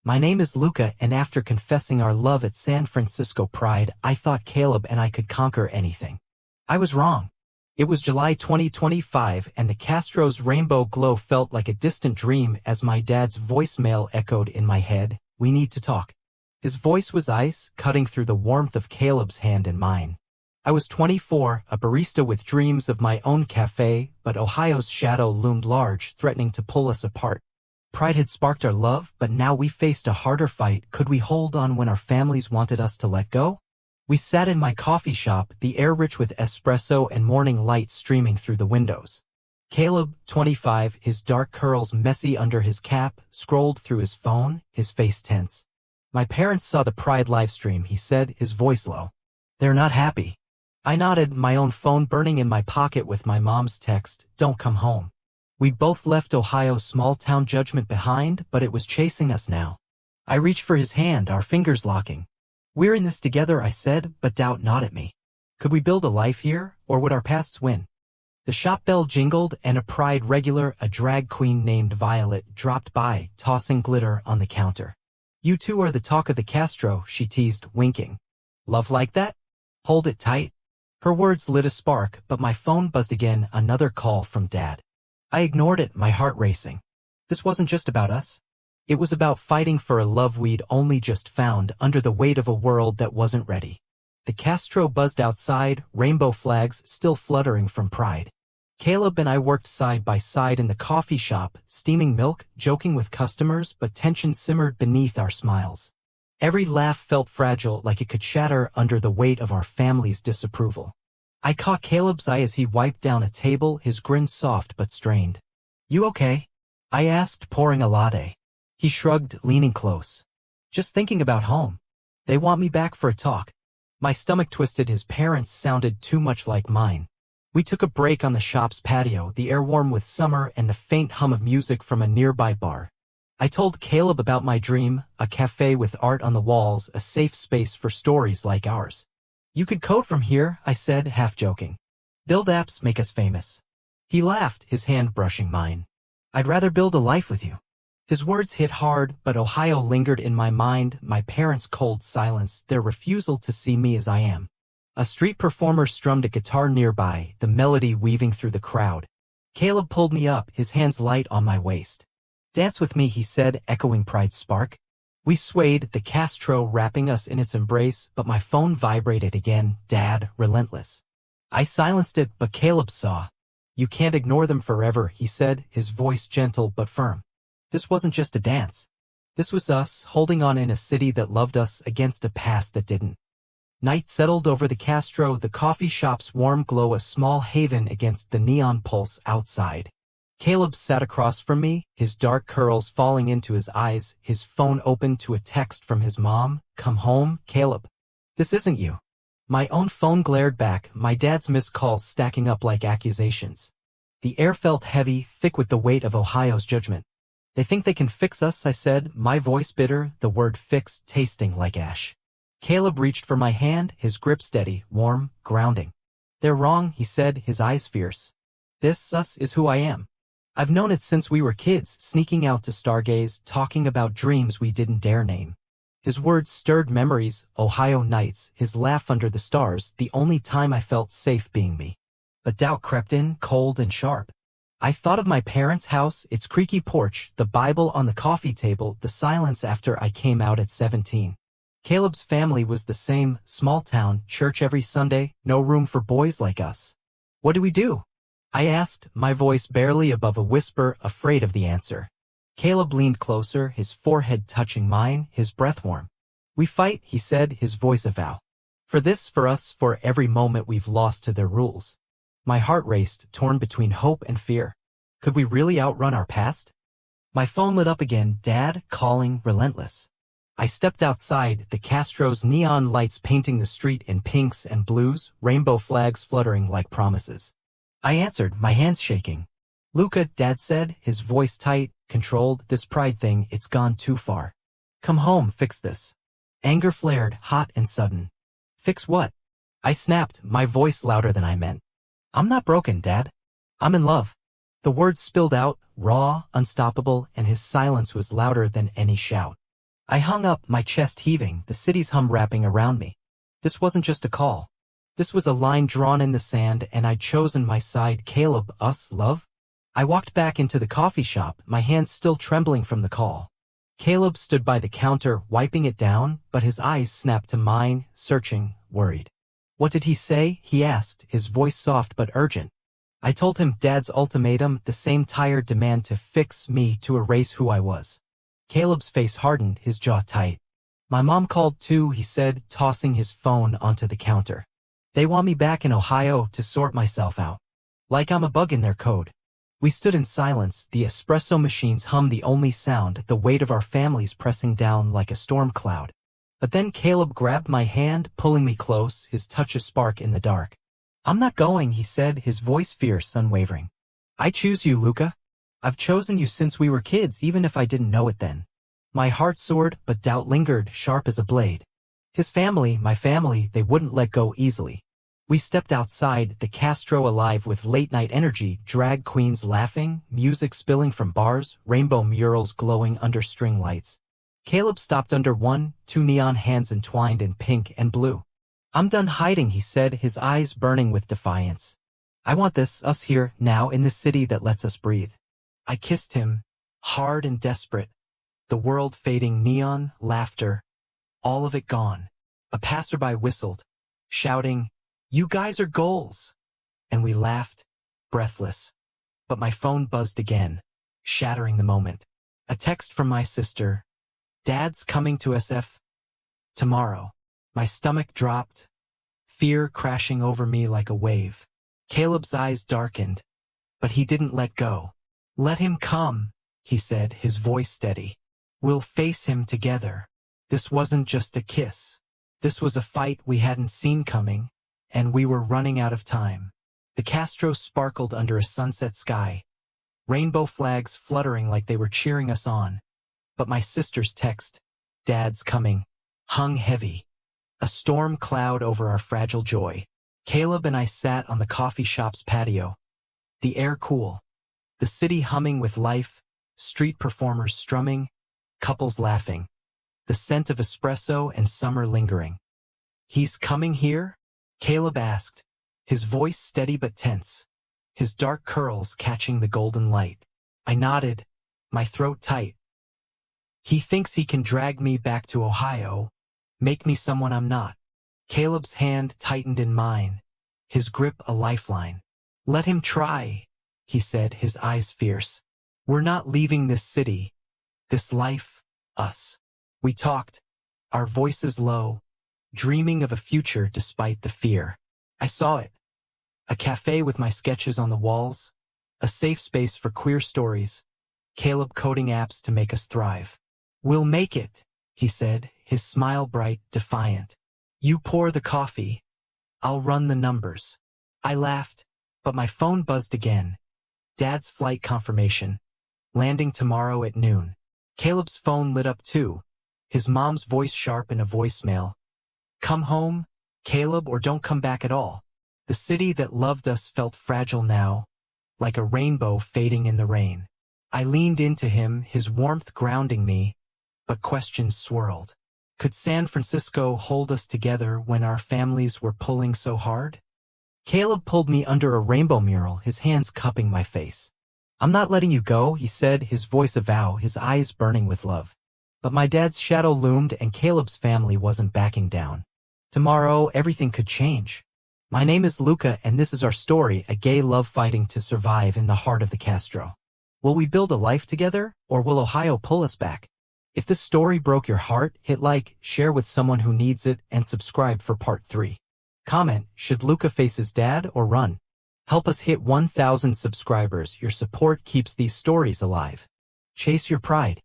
My name is Luca, and after confessing our love at San Francisco Pride, I thought Caleb and I could conquer anything. I was wrong. It was July 2025, and the Castro's rainbow glow felt like a distant dream as my dad's voicemail echoed in my head. We need to talk. His voice was ice, cutting through the warmth of Caleb's hand in mine. I was 24, a barista with dreams of my own cafe, but Ohio's shadow loomed large, threatening to pull us apart. Pride had sparked our love, but now we faced a harder fight. Could we hold on when our families wanted us to let go? We sat in my coffee shop, the air rich with espresso and morning light streaming through the windows. Caleb, 25, his dark curls messy under his cap, scrolled through his phone, his face tense. My parents saw the Pride livestream, he said, his voice low. They're not happy. I nodded, my own phone burning in my pocket with my mom's text, "Don't come home." We both left Ohio's small-town judgment behind, but it was chasing us now. I reached for his hand, our fingers locking. "We're in this together," I said, but doubt gnawed at me. Could we build a life here, or would our pasts win? The shop bell jingled, and a Pride regular, a drag queen named Violet, dropped by, tossing glitter on the counter. "You two are the talk of the Castro," she teased, winking. "Love like that? Hold it tight." Her words lit a spark, but my phone buzzed again, another call from Dad. I ignored it, my heart racing. This wasn't just about us. It was about fighting for a love we'd only just found under the weight of a world that wasn't ready. The Castro buzzed outside, rainbow flags still fluttering from Pride. Caleb and I worked side by side in the coffee shop, steaming milk, joking with customers, but tension simmered beneath our smiles. Every laugh felt fragile, like it could shatter under the weight of our family's disapproval. I caught Caleb's eye as he wiped down a table, his grin soft but strained. "You okay?" I asked, pouring a latte. He shrugged, leaning close. "Just thinking about home. They want me back for a talk." My stomach twisted, his parents sounded too much like mine. We took a break on the shop's patio, the air warm with summer and the faint hum of music from a nearby bar. I told Caleb about my dream, a cafe with art on the walls, a safe space for stories like ours. "You could code from here," I said, half joking. "Build apps, make us famous." He laughed, his hand brushing mine. "I'd rather build a life with you." His words hit hard, but Ohio lingered in my mind, my parents' cold silence, their refusal to see me as I am. A street performer strummed a guitar nearby, the melody weaving through the crowd. Caleb pulled me up, his hands light on my waist. "Dance with me," he said, echoing Pride's spark. We swayed, the Castro wrapping us in its embrace, but my phone vibrated again. "Dad, relentless." I silenced it, but Caleb saw. "You can't ignore them forever," he said, his voice gentle but firm. This wasn't just a dance. This was us, holding on in a city that loved us against a past that didn't. Night settled over the Castro, the coffee shop's warm glow a small haven against the neon pulse outside. Caleb sat across from me, his dark curls falling into his eyes, his phone open to a text from his mom. "Come home, Caleb. This isn't you." My own phone glared back, my dad's missed calls stacking up like accusations. The air felt heavy, thick with the weight of Ohio's judgment. "They think they can fix us," I said, my voice bitter, the word fix tasting like ash. Caleb reached for my hand, his grip steady, warm, grounding. "They're wrong," he said, his eyes fierce. "This us is who I am. I've known it since we were kids, sneaking out to stargaze, talking about dreams we didn't dare name." His words stirred memories, Ohio nights, his laugh under the stars, the only time I felt safe being me. But doubt crept in, cold and sharp. I thought of my parents' house, its creaky porch, the Bible on the coffee table, the silence after I came out at 17. Caleb's family was the same, small town, church every Sunday, no room for boys like us. "What do we do?" I asked, my voice barely above a whisper, afraid of the answer. Caleb leaned closer, his forehead touching mine, his breath warm. "We fight," he said, his voice a vow. "For this, for us, for every moment we've lost to their rules." My heart raced, torn between hope and fear. Could we really outrun our past? My phone lit up again, Dad, calling, relentless. I stepped outside, the Castro's neon lights painting the street in pinks and blues, rainbow flags fluttering like promises. I answered, my hands shaking. "Luca," Dad said, his voice tight, controlled, "this Pride thing, it's gone too far. Come home, fix this." Anger flared, hot and sudden. "Fix what?" I snapped, my voice louder than I meant. "I'm not broken, Dad. I'm in love." The words spilled out, raw, unstoppable, and his silence was louder than any shout. I hung up, my chest heaving, the city's hum wrapping around me. This wasn't just a call. This was a line drawn in the sand, and I'd chosen my side. Caleb, us, love? I walked back into the coffee shop, my hands still trembling from the call. Caleb stood by the counter, wiping it down, but his eyes snapped to mine, searching, worried. What did he say? He asked, his voice soft but urgent. I told him Dad's ultimatum, the same tired demand to fix me, to erase who I was. Caleb's face hardened, his jaw tight. My mom called too, he said, tossing his phone onto the counter. They want me back in Ohio to sort myself out. Like I'm a bug in their code. We stood in silence, the espresso machines hummed, the only sound, the weight of our families pressing down like a storm cloud. But then Caleb grabbed my hand, pulling me close, his touch a spark in the dark. I'm not going, he said, his voice fierce, unwavering. I choose you, Luca. I've chosen you since we were kids, even if I didn't know it then. My heart soared, but doubt lingered, sharp as a blade. His family, my family, they wouldn't let go easily. We stepped outside, the Castro alive with late-night energy, drag queens laughing, music spilling from bars, rainbow murals glowing under string lights. Caleb stopped under one, two neon hands entwined in pink and blue. I'm done hiding, he said, his eyes burning with defiance. I want this, us here, now, in this city that lets us breathe. I kissed him, hard and desperate. The world fading, neon, laughter, all of it gone. A passerby whistled, shouting, "You guys are goals!" And we laughed, breathless. But my phone buzzed again, shattering the moment. A text from my sister. Dad's coming to SF tomorrow. My stomach dropped, fear crashing over me like a wave. Caleb's eyes darkened, but he didn't let go. Let him come, he said, his voice steady. We'll face him together. This wasn't just a kiss. This was a fight we hadn't seen coming, and we were running out of time. The Castro sparkled under a sunset sky, rainbow flags fluttering like they were cheering us on. But my sister's text, Dad's coming, hung heavy, a storm cloud over our fragile joy. Caleb and I sat on the coffee shop's patio, the air cool, the city humming with life, street performers strumming, couples laughing, the scent of espresso and summer lingering. He's coming here? Caleb asked, his voice steady but tense, his dark curls catching the golden light. I nodded, my throat tight. He thinks he can drag me back to Ohio, make me someone I'm not. Caleb's hand tightened in mine, his grip a lifeline. Let him try, he said, his eyes fierce. We're not leaving this city, this life, us. We talked, our voices low, dreaming of a future despite the fear. I saw it. A cafe with my sketches on the walls, a safe space for queer stories, Caleb coding apps to make us thrive. We'll make it, he said, his smile bright, defiant. You pour the coffee, I'll run the numbers. I laughed, but my phone buzzed again. Dad's flight confirmation. Landing tomorrow at noon. Caleb's phone lit up too, his mom's voice sharp in a voicemail. Come home, Caleb, or don't come back at all. The city that loved us felt fragile now, like a rainbow fading in the rain. I leaned into him, his warmth grounding me, but questions swirled. Could San Francisco hold us together when our families were pulling so hard? Caleb pulled me under a rainbow mural, his hands cupping my face. I'm not letting you go, he said, his voice a vow, his eyes burning with love. But my dad's shadow loomed, and Caleb's family wasn't backing down. Tomorrow, everything could change. My name is Luca, and this is our story, a gay love fighting to survive in the heart of the Castro. Will we build a life together, or will Ohio pull us back? If this story broke your heart, hit like, share with someone who needs it, and subscribe for part 3. Comment, should Luca face his dad or run? Help us hit 1,000 subscribers. Your support keeps these stories alive. Chase your pride.